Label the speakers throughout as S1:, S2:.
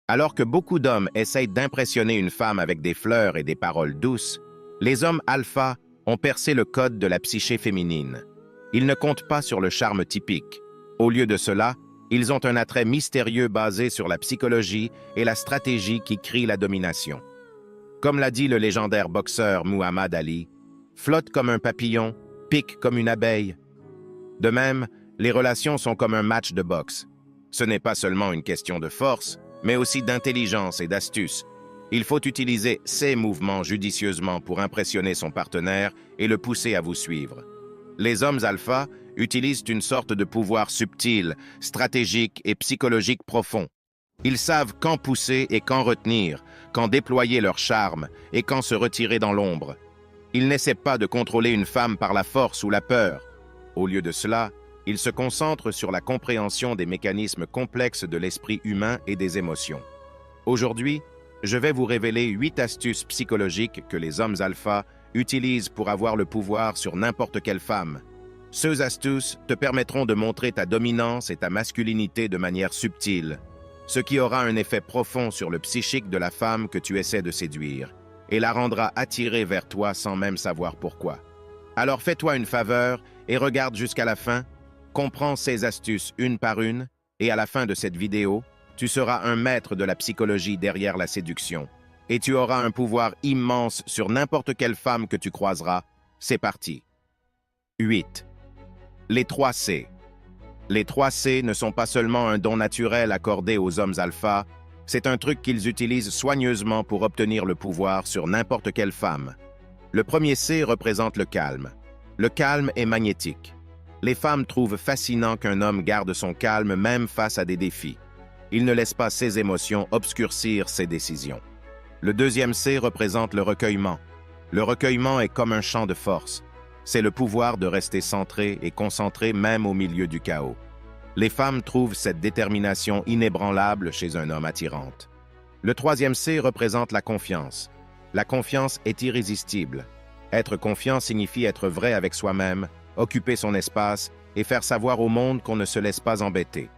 S1: Alors que beaucoup d'hommes essayent d'impressionner une femme avec des fleurs et des paroles douces, les hommes alpha ont percé le code de la psyché féminine. Ils ne comptent pas sur le charme typique. Au lieu de cela, ils ont un attrait mystérieux basé sur la psychologie et la stratégie qui crient la domination. Comme l'a dit le légendaire boxeur Muhammad Ali, « flotte comme un papillon, pique comme une abeille ». De même, les relations sont comme un match de boxe. Ce n'est pas seulement une question de force, mais aussi d'intelligence et d'astuce. Il faut utiliser ces mouvements judicieusement pour impressionner son partenaire et le pousser à vous suivre. Les hommes alpha utilisent une sorte de pouvoir subtil, stratégique et psychologique profond. Ils savent quand pousser et quand retenir, quand déployer leur charme et quand se retirer dans l'ombre. Ils n'essaient pas de contrôler une femme par la force ou la peur. Au lieu de cela, ils se concentrent sur la compréhension des mécanismes complexes de l'esprit humain et des émotions. Aujourd'hui, je vais vous révéler 8 astuces psychologiques que les hommes alpha utilisent pour avoir le pouvoir sur n'importe quelle femme. Ces astuces te permettront de montrer ta dominance et ta masculinité de manière subtile, ce qui aura un effet profond sur le psychique de la femme que tu essaies de séduire, et la rendra attirée vers toi sans même savoir pourquoi. Alors fais-toi une faveur et regarde jusqu'à la fin, comprends ces astuces une par une, et à la fin de cette vidéo, tu seras un maître de la psychologie derrière la séduction, et tu auras un pouvoir immense sur n'importe quelle femme que tu croiseras. C'est parti. 8. Les 3 C. Les 3 C ne sont pas seulement un don naturel accordé aux hommes alpha, c'est un truc qu'ils utilisent soigneusement pour obtenir le pouvoir sur n'importe quelle femme. Le premier C représente le calme. Le calme est magnétique. Les femmes trouvent fascinant qu'un homme garde son calme même face à des défis. Il ne laisse pas ses émotions obscurcir ses décisions. Le deuxième C représente le recueillement. Le recueillement est comme un champ de force. C'est le pouvoir de rester centré et concentré même au milieu du chaos. Les femmes trouvent cette détermination inébranlable chez un homme attirante. Le troisième C représente la confiance. La confiance est irrésistible. Être confiant signifie être vrai avec soi-même, occuper son espace et faire savoir au monde qu'on ne se laisse pas embêter.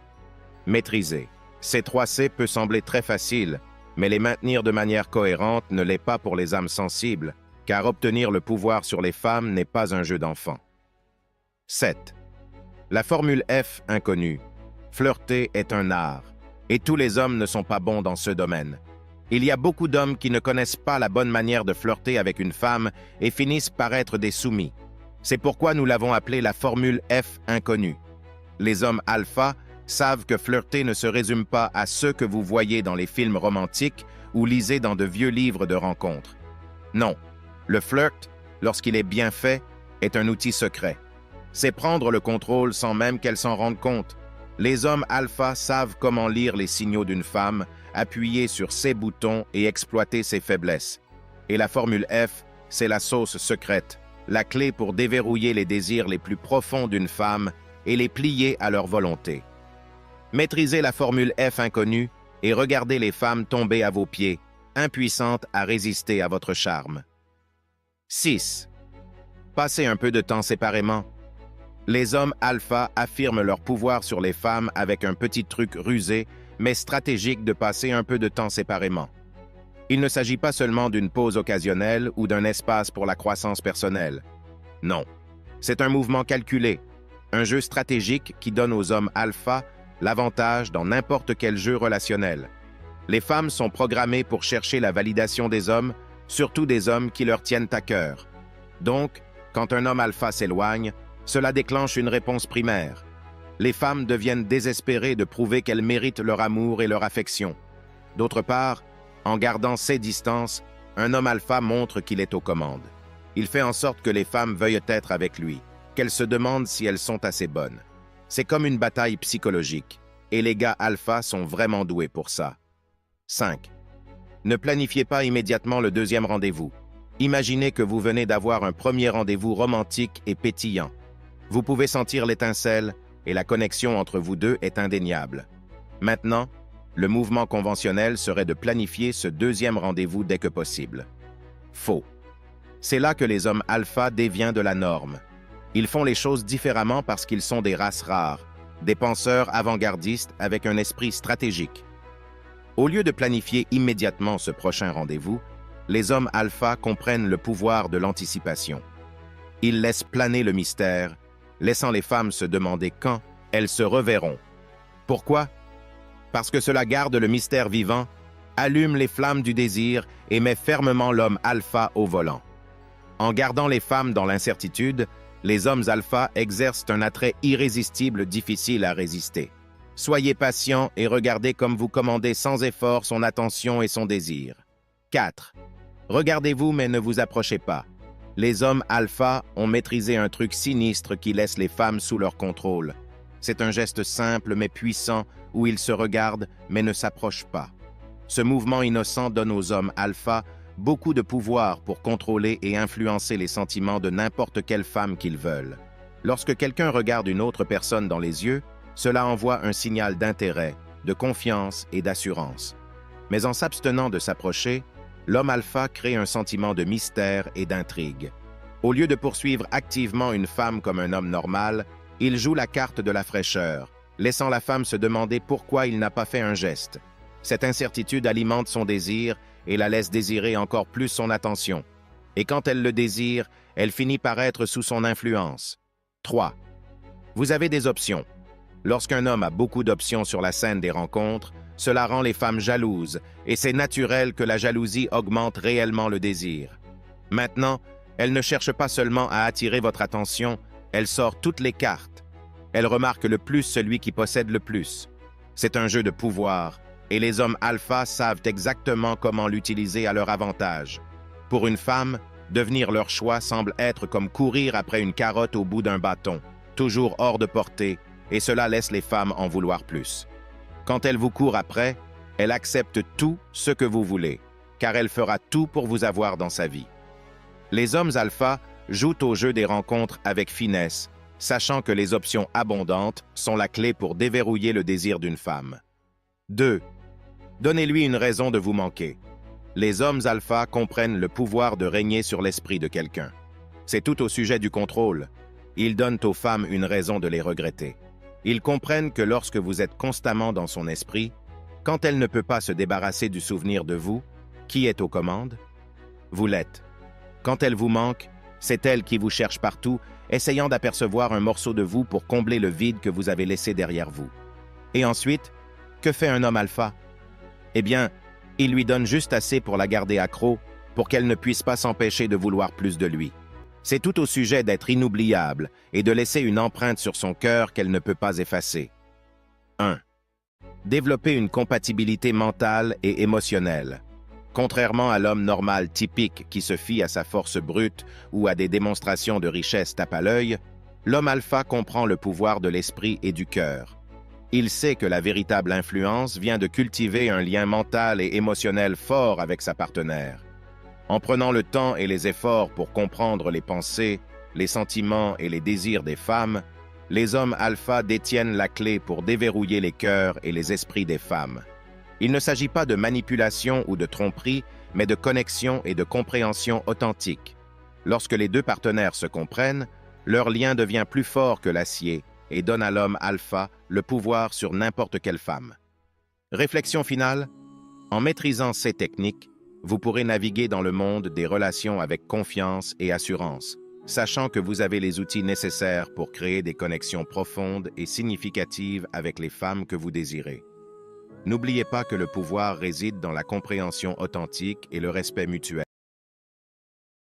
S1: Maîtriser. Ces 3 C peut sembler très facile, mais les maintenir de manière cohérente ne l'est pas pour les âmes sensibles, car obtenir le pouvoir sur les femmes n'est pas un jeu d'enfant. 7. La formule F inconnue. Flirter est un art, et tous les hommes ne sont pas bons dans ce domaine. Il y a beaucoup d'hommes qui ne connaissent pas la bonne manière de flirter avec une femme et finissent par être des soumis. C'est pourquoi nous l'avons appelée la formule F inconnue. Les hommes alpha savent que flirter ne se résume pas à ceux que vous voyez dans les films romantiques ou lisez dans de vieux livres de rencontres. Non, le flirt, lorsqu'il est bien fait, est un outil secret. C'est prendre le contrôle sans même qu'elle s'en rende compte. Les hommes alpha savent comment lire les signaux d'une femme, appuyer sur ses boutons et exploiter ses faiblesses. Et la formule F, c'est la sauce secrète, la clé pour déverrouiller les désirs les plus profonds d'une femme et les plier à leur volonté. Maîtrisez la formule F inconnue et regardez les femmes tomber à vos pieds, impuissantes à résister à votre charme. 6. Passez un peu de temps séparément. Les hommes alpha affirment leur pouvoir sur les femmes avec un petit truc rusé, mais stratégique de passer un peu de temps séparément. Il ne s'agit pas seulement d'une pause occasionnelle ou d'un espace pour la croissance personnelle. Non, c'est un mouvement calculé, un jeu stratégique qui donne aux hommes alpha l'avantage dans n'importe quel jeu relationnel. Les femmes sont programmées pour chercher la validation des hommes, surtout des hommes qui leur tiennent à cœur. Donc, quand un homme alpha s'éloigne, cela déclenche une réponse primaire. Les femmes deviennent désespérées de prouver qu'elles méritent leur amour et leur affection. D'autre part, en gardant ses distances, un homme alpha montre qu'il est aux commandes. Il fait en sorte que les femmes veuillent être avec lui, qu'elles se demandent si elles sont assez bonnes. C'est comme une bataille psychologique, et les gars alpha sont vraiment doués pour ça. 5. Ne planifiez pas immédiatement le deuxième rendez-vous. Imaginez que vous venez d'avoir un premier rendez-vous romantique et pétillant. Vous pouvez sentir l'étincelle, et la connexion entre vous deux est indéniable. Maintenant, le mouvement conventionnel serait de planifier ce deuxième rendez-vous dès que possible. Faux. C'est là que les hommes alpha déviennent de la norme. Ils font les choses différemment parce qu'ils sont des races rares, des penseurs avant-gardistes avec un esprit stratégique. Au lieu de planifier immédiatement ce prochain rendez-vous, les hommes alpha comprennent le pouvoir de l'anticipation. Ils laissent planer le mystère, laissant les femmes se demander quand elles se reverront. Pourquoi? Parce que cela garde le mystère vivant, allume les flammes du désir et met fermement l'homme alpha au volant. En gardant les femmes dans l'incertitude, les hommes alpha exercent un attrait irrésistible difficile à résister. Soyez patient et regardez comme vous commandez sans effort son attention et son désir. 4. Regardez-vous mais ne vous approchez pas. Les hommes alpha ont maîtrisé un truc sinistre qui laisse les femmes sous leur contrôle. C'est un geste simple mais puissant où ils se regardent mais ne s'approchent pas. Ce mouvement innocent donne aux hommes alpha beaucoup de pouvoir pour contrôler et influencer les sentiments de n'importe quelle femme qu'ils veulent. Lorsque quelqu'un regarde une autre personne dans les yeux, cela envoie un signal d'intérêt, de confiance et d'assurance. Mais en s'abstenant de s'approcher, l'homme alpha crée un sentiment de mystère et d'intrigue. Au lieu de poursuivre activement une femme comme un homme normal, il joue la carte de la fraîcheur, laissant la femme se demander pourquoi il n'a pas fait un geste. Cette incertitude alimente son désir et la laisse désirer encore plus son attention. Et quand elle le désire, elle finit par être sous son influence. 3. Vous avez des options. Lorsqu'un homme a beaucoup d'options sur la scène des rencontres, cela rend les femmes jalouses, et c'est naturel que la jalousie augmente réellement le désir. Maintenant, elle ne cherche pas seulement à attirer votre attention, elle sort toutes les cartes. Elle remarque le plus celui qui possède le plus. C'est un jeu de pouvoir, et les hommes alpha savent exactement comment l'utiliser à leur avantage. Pour une femme, devenir leur choix semble être comme courir après une carotte au bout d'un bâton, toujours hors de portée, et cela laisse les femmes en vouloir plus. Quand elle vous court après, elle accepte tout ce que vous voulez, car elle fera tout pour vous avoir dans sa vie. Les hommes alpha jouent au jeu des rencontres avec finesse, sachant que les options abondantes sont la clé pour déverrouiller le désir d'une femme. 2. Donnez-lui une raison de vous manquer. Les hommes alpha comprennent le pouvoir de régner sur l'esprit de quelqu'un. C'est tout au sujet du contrôle. Ils donnent aux femmes une raison de les regretter. Ils comprennent que lorsque vous êtes constamment dans son esprit, quand elle ne peut pas se débarrasser du souvenir de vous, qui est aux commandes? Vous l'êtes. Quand elle vous manque, c'est elle qui vous cherche partout, essayant d'apercevoir un morceau de vous pour combler le vide que vous avez laissé derrière vous. Et ensuite, que fait un homme alpha? Eh bien, il lui donne juste assez pour la garder accro, pour qu'elle ne puisse pas s'empêcher de vouloir plus de lui. C'est tout au sujet d'être inoubliable et de laisser une empreinte sur son cœur qu'elle ne peut pas effacer. 1. Développer une compatibilité mentale et émotionnelle. Contrairement à l'homme normal typique qui se fie à sa force brute ou à des démonstrations de richesse tape à l'œil, l'homme alpha comprend le pouvoir de l'esprit et du cœur. Il sait que la véritable influence vient de cultiver un lien mental et émotionnel fort avec sa partenaire. En prenant le temps et les efforts pour comprendre les pensées, les sentiments et les désirs des femmes, les hommes alpha détiennent la clé pour déverrouiller les cœurs et les esprits des femmes. Il ne s'agit pas de manipulation ou de tromperie, mais de connexion et de compréhension authentique. Lorsque les deux partenaires se comprennent, leur lien devient plus fort que l'acier et donne à l'homme alpha le pouvoir sur n'importe quelle femme. Réflexion finale, en maîtrisant ces techniques, vous pourrez naviguer dans le monde des relations avec confiance et assurance, sachant que vous avez les outils nécessaires pour créer des connexions profondes et significatives avec les femmes que vous désirez. N'oubliez pas que le pouvoir réside dans la compréhension authentique et le respect mutuel.